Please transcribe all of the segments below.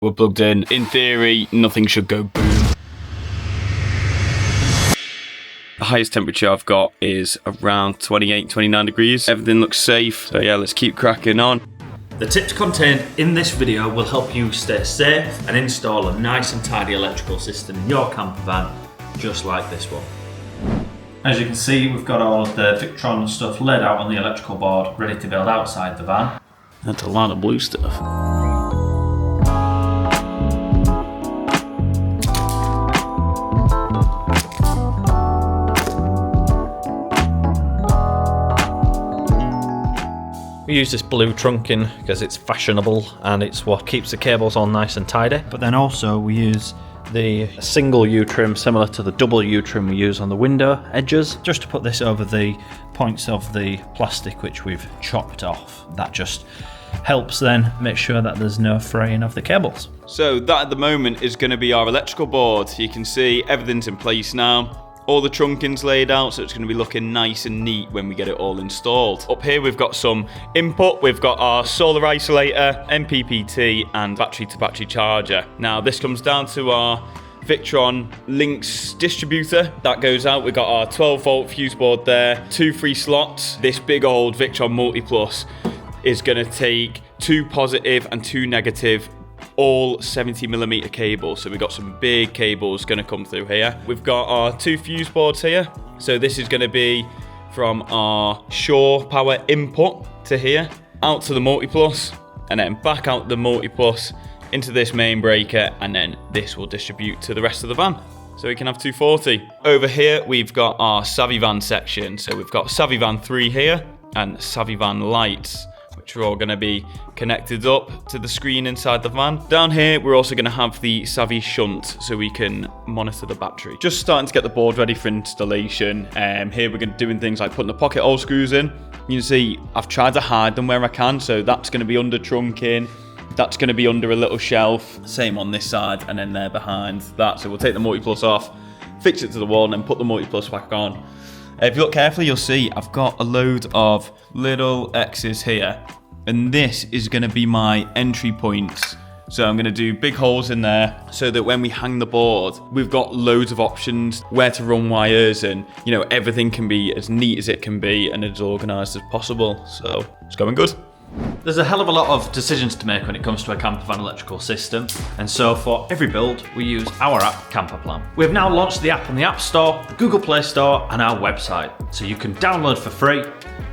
We're plugged in. In theory, nothing should go boom. The highest temperature I've got is around 28, 29 degrees. Everything looks safe. So yeah, let's keep cracking on. The tips contained in this video will help you stay safe and install a nice and tidy electrical system in your camper van, just like this one. As you can see, we've got all of the Victron stuff laid out on the electrical board, ready to build outside the van. That's a lot of blue stuff. We use this blue trunking because it's fashionable and it's what keeps the cables all nice and tidy. But then also we use the single U-trim similar to the double U-trim we use on the window edges, just to put this over the points of the plastic which we've chopped off. That just helps then make sure that there's no fraying of the cables. So that at the moment is going to be our electrical board. You can see everything's in place now. All the trunking's laid out, so it's going to be looking nice and neat when we get it all installed. Up here we've got some input. We've got our solar isolator, MPPT and battery to battery charger. Now this comes down to our Victron links distributor that goes out. We've got our 12 volt fuse board there, 2 free slots. This big old Victron Multiplus is going to take 2 positive and 2 negative all 70mm cables. So we've got some big cables going to come through here. We've got our 2 fuse boards here. So this is going to be from our shore power input to here, out to the Multiplus, and then back out the Multiplus into this main breaker, and then this will distribute to the rest of the van. So we can have 240. Over here, we've got our Savvy Van section. So we've got Savvy Van 3 here and Savvy Van lights, which are all going to be connected up to the screen inside the van. Down here, we're also going to have the Savvy shunt so we can monitor the battery. Just starting to get the board ready for installation. Here we're going to doing things like putting the pocket hole screws in. You can see I've tried to hide them where I can, so that's going to be under trunking. That's going to be under a little shelf. Same on this side, and then there behind that. So we'll take the Multiplus off, fix it to the wall, and then put the Multiplus back on. If you look carefully, you'll see I've got a load of little X's here, and this is going to be my entry points. So I'm going to do big holes in there so that when we hang the board, we've got loads of options where to run wires, and you know, everything can be as neat as it can be and as organised as possible. So it's going good. There's a hell of a lot of decisions to make when it comes to a campervan electrical system, and so for every build we use our app Camperplan. We have now launched the app on the App Store, the Google Play Store and our website, so you can download for free,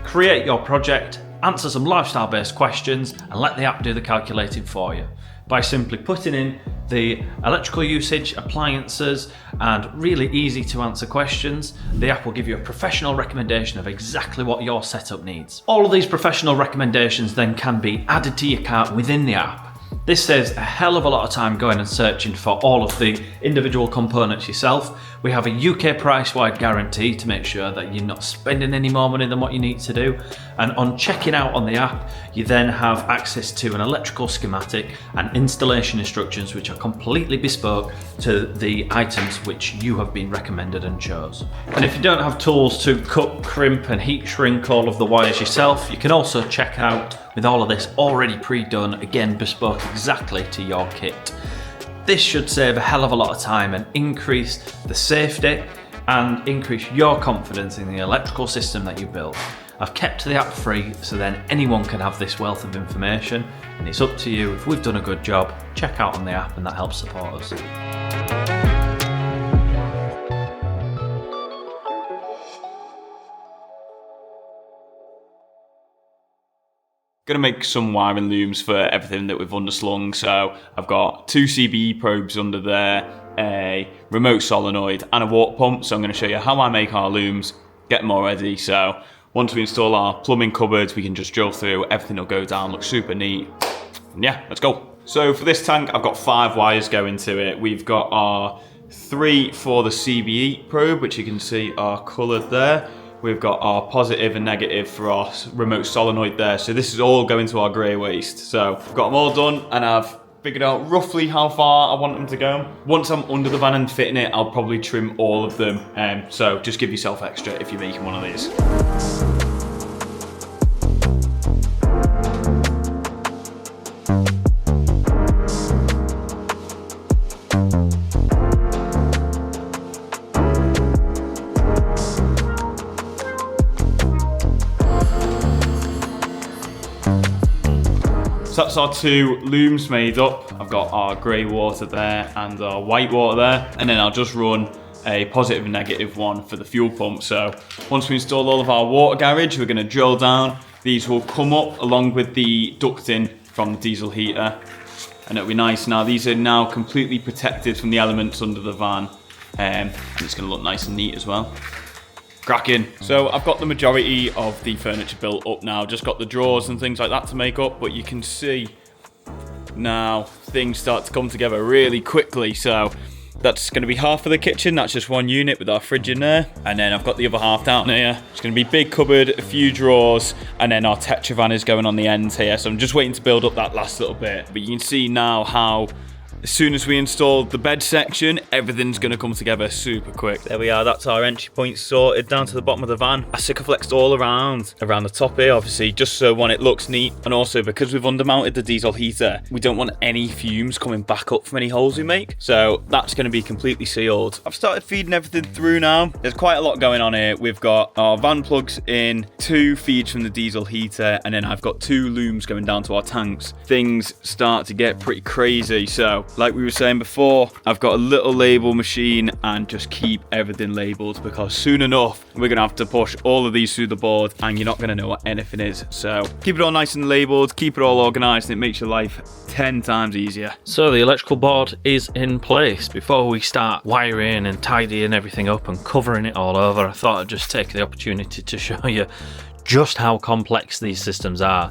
create your project, answer some lifestyle based questions and let the app do the calculating for you by simply putting in the electrical usage, appliances, and really easy to answer questions. The app will give you a professional recommendation of exactly what your setup needs. All of these professional recommendations then can be added to your cart within the app. This saves a hell of a lot of time going and searching for all of the individual components yourself. We have a UK price-wide guarantee to make sure that you're not spending any more money than what you need to do. And on checking out on the app, you then have access to an electrical schematic and installation instructions which are completely bespoke to the items which you have been recommended and chose. And if you don't have tools to cut, crimp and heat shrink all of the wires yourself, you can also check out with all of this already pre-done, again bespoke exactly to your kit. This should save a hell of a lot of time and increase the safety and increase your confidence in the electrical system that you build. I've kept the app free so then anyone can have this wealth of information, and it's up to you. If we've done a good job, check out on the app and that helps support us. Gonna make some wiring looms for everything that we've underslung. So I've got 2 CBE probes under there, a remote solenoid and a water pump. So I'm gonna show you how I make our looms, get them all ready. So once we install our plumbing cupboards, we can just drill through, everything will go down, look super neat. And yeah, let's go. So for this tank, I've got 5 wires going to it. We've got our 3 for the CBE probe, which you can see are coloured there. We've got our positive and negative for our remote solenoid there. So this is all going to our grey waste. So I've got them all done and I've figured out roughly how far I want them to go. Once I'm under the van and fitting it, I'll probably trim all of them. So just give yourself extra if you're making one of these. So that's our 2 looms made up. I've got our grey water there and our white water there. And then I'll just run a positive and negative one for the fuel pump. So once we install all of our water garage, we're going to drill down. These will come up along with the ducting from the diesel heater, and it'll be nice. Now these are now completely protected from the elements under the van, and it's going to look nice and neat as well. Cracking. So I've got the majority of the furniture built up now, just got the drawers and things like that to make up, but you can see now things start to come together really quickly. So that's going to be half of the kitchen. That's just one unit with our fridge in there. And then I've got the other half down here. It's going to be big cupboard, a few drawers, and then our Tetravan is going on the end here. So I'm just waiting to build up that last little bit. But you can see now how as soon as we install the bed section, everything's going to come together super quick. There we are, that's our entry point sorted down to the bottom of the van. I Sikaflexed all around the top here, obviously, just so when it looks neat. And also because we've undermounted the diesel heater, we don't want any fumes coming back up from any holes we make. So that's going to be completely sealed. I've started feeding everything through now. There's quite a lot going on here. We've got our van plugs in, 2 feeds from the diesel heater, and then I've got 2 looms going down to our tanks. Things start to get pretty crazy. So like we were saying before, I've got a little label machine and just keep everything labeled, because soon enough we're gonna have to push all of these through the board and you're not gonna know what anything is. So keep it all nice and labeled, keep it all organized, and it makes your life 10 times easier. So the electrical board is in place. Before we start wiring and tidying everything up and covering it all over, I thought I'd just take the opportunity to show you just how complex these systems are.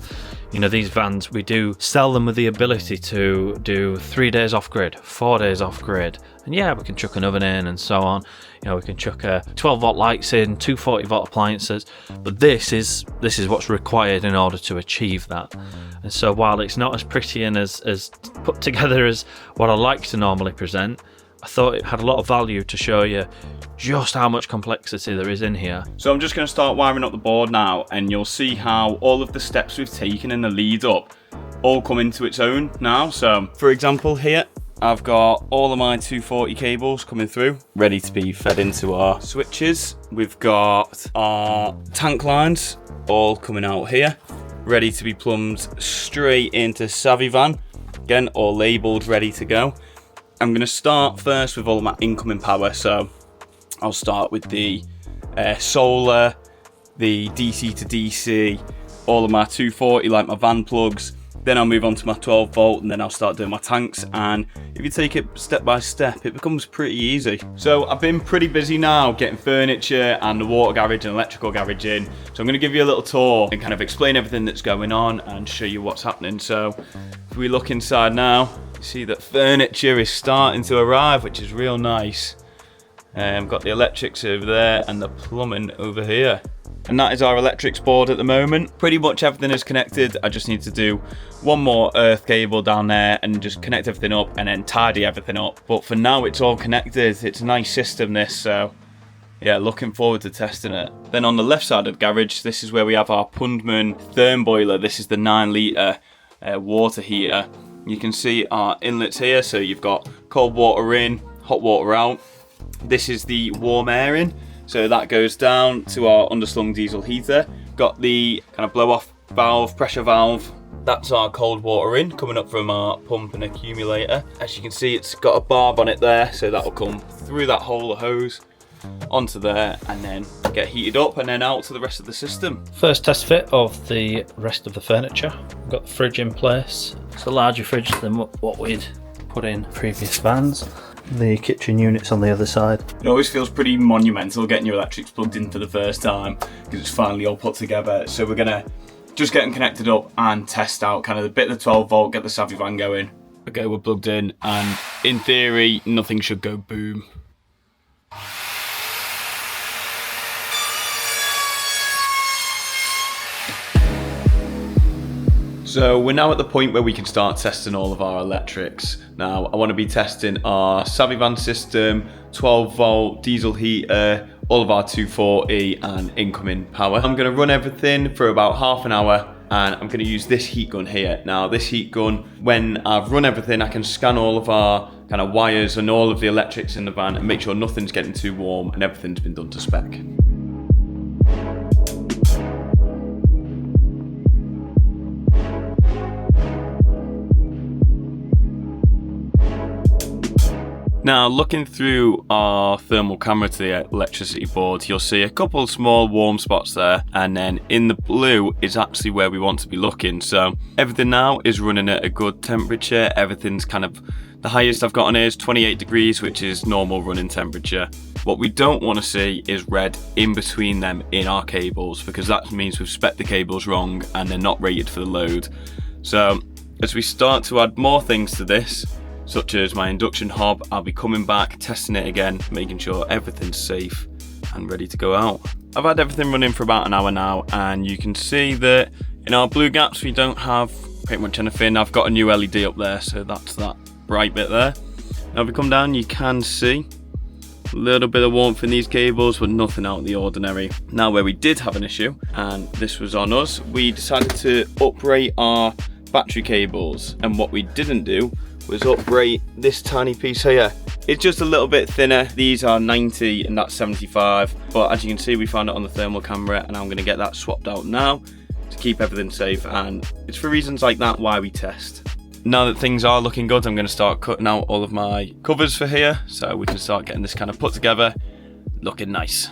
You know, these vans, we do sell them with the ability to do 3 days off grid, 4 days off grid. And yeah, we can chuck an oven in and so on. You know, we can chuck 12 volt lights in, 240 volt appliances. But this is what's required in order to achieve that. And so while it's not as pretty and as put together as what I like to normally present, I thought it had a lot of value to show you just how much complexity there is in here. So I'm just going to start wiring up the board now, and you'll see how all of the steps we've taken in the lead up all come into its own now. So for example here, I've got all of my 240 cables coming through, ready to be fed into our switches. We've got our tank lines all coming out here, ready to be plumbed straight into Savivan. Again, all labelled, ready to go. I'm going to start first with all of my incoming power. So I'll start with the solar, the DC to DC, all of my 240 like my van plugs. Then I'll move on to my 12 volt, and then I'll start doing my tanks. And if you take it step by step, it becomes pretty easy. So I've been pretty busy now getting furniture and the water garage and electrical garage in. So I'm going to give you a little tour and kind of explain everything that's going on and show you what's happening. So if we look inside now, you see that furniture is starting to arrive, which is real nice. I've got the electrics over there and the plumbing over here. And that is our electrics board at the moment. Pretty much everything is connected. I just need to do one more earth cable down there and just connect everything up and then tidy everything up. But for now, it's all connected. It's a nice system, this. So yeah, looking forward to testing it. Then on the left side of the garage, this is where we have our Pundman therm boiler. This is the 9 litre water heater. You can see our inlets here. So you've got cold water in, hot water out. This is the warm air in. So that goes down to our underslung diesel heater. Got the kind of blow off valve, pressure valve. That's our cold water in, coming up from our pump and accumulator. As you can see, it's got a barb on it there, so that'll come through that hole of hose onto there and then get heated up and then out to the rest of the system. First test fit of the rest of the furniture. We've got the fridge in place. It's a larger fridge than what we'd put in previous vans. The kitchen units on the other side. It always feels pretty monumental getting your electrics plugged in for the first time because it's finally all put together. So we're gonna just get them connected up and test out kind of a bit of the 12 volt, get the Savivan going. Okay, we're plugged in, and in theory, nothing should go boom. So we're now at the point where we can start testing all of our electrics. Now I want to be testing our Savivan system, 12 volt diesel heater, all of our 240 and incoming power. I'm going to run everything for about half an hour, and I'm going to use this heat gun here. Now this heat gun, when I've run everything, I can scan all of our kind of wires and all of the electrics in the van and make sure nothing's getting too warm and everything's been done to spec. Now, looking through our thermal camera to the electricity board, you'll see a couple of small warm spots there, and then in the blue is actually where we want to be looking. So everything now is running at a good temperature. Everything's kind of, the highest I've got on here is 28 degrees, which is normal running temperature. What we don't want to see is red in between them in our cables, because that means we've spec the cables wrong and they're not rated for the load. So as we start to add more things to this, such as my induction hob, I'll be coming back, testing it again, making sure everything's safe and ready to go out. I've had everything running for about an hour now, and you can see that in our blue gaps we don't have pretty much anything. I've got a new LED up there, so that's that bright bit there. Now if we come down, you can see a little bit of warmth in these cables, but nothing out of the ordinary. Now where we did have an issue, and this was on us, we decided to uprate our battery cables, and what we didn't do was uprate this tiny piece here. It's just a little bit thinner. These are 90 and that's 75, but as you can see, we found it on the thermal camera, and I'm going to get that swapped out now to keep everything safe, and it's for reasons like that why we test. Now that things are looking good, I'm going to start cutting out all of my covers for here, so we can start getting this kind of put together, looking nice.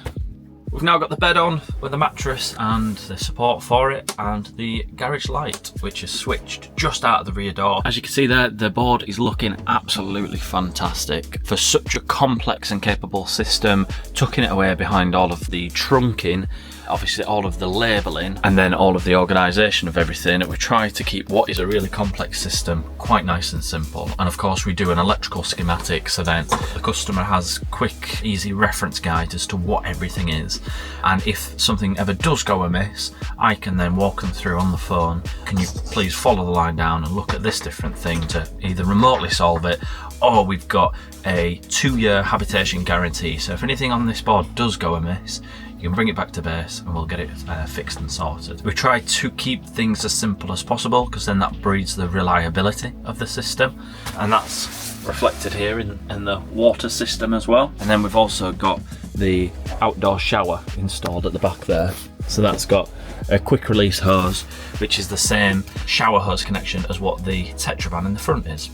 We've now got the bed on with the mattress and the support for it, and the garage light, which is switched just out of the rear door. As you can see there, the board is looking absolutely fantastic. For such a complex and capable system, tucking it away behind all of the trunking, obviously all of the labelling, and then all of the organisation of everything, we try to keep what is a really complex system quite nice and simple. And of course we do an electrical schematic, so then the customer has quick, easy reference guide as to what everything is. And if something ever does go amiss, I can then walk them through on the phone. Can you please follow the line down and look at this different thing to either remotely solve it, or we've got a 2-year habitation guarantee. So if anything on this board does go amiss, you can bring it back to base and we'll get it fixed and sorted. We try to keep things as simple as possible, because then that breeds the reliability of the system, and that's reflected here in the water system as well. And then we've also got the outdoor shower installed at the back there. So that's got a quick release hose, which is the same shower hose connection as what the Tetravan in the front is.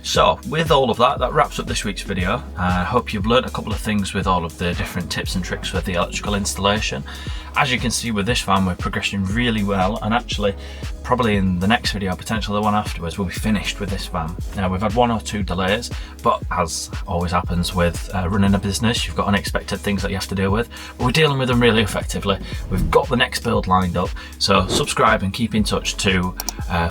So with all of that, that wraps up this week's video. I hope you've learned a couple of things with all of the different tips and tricks with the electrical installation. As you can see with this van, we're progressing really well, and actually probably in the next video, potentially the one afterwards, we'll be finished with this van. Now we've had 1 or 2 delays, but as always happens with running a business, you've got unexpected things that you have to deal with, but we're dealing with them really effectively. We've got the next build lined up, so subscribe and keep in touch to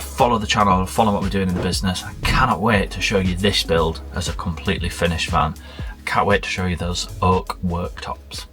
follow the channel, follow what we're doing in the business. I cannot wait to show you this build as a completely finished van. I can't wait to show you those oak worktops.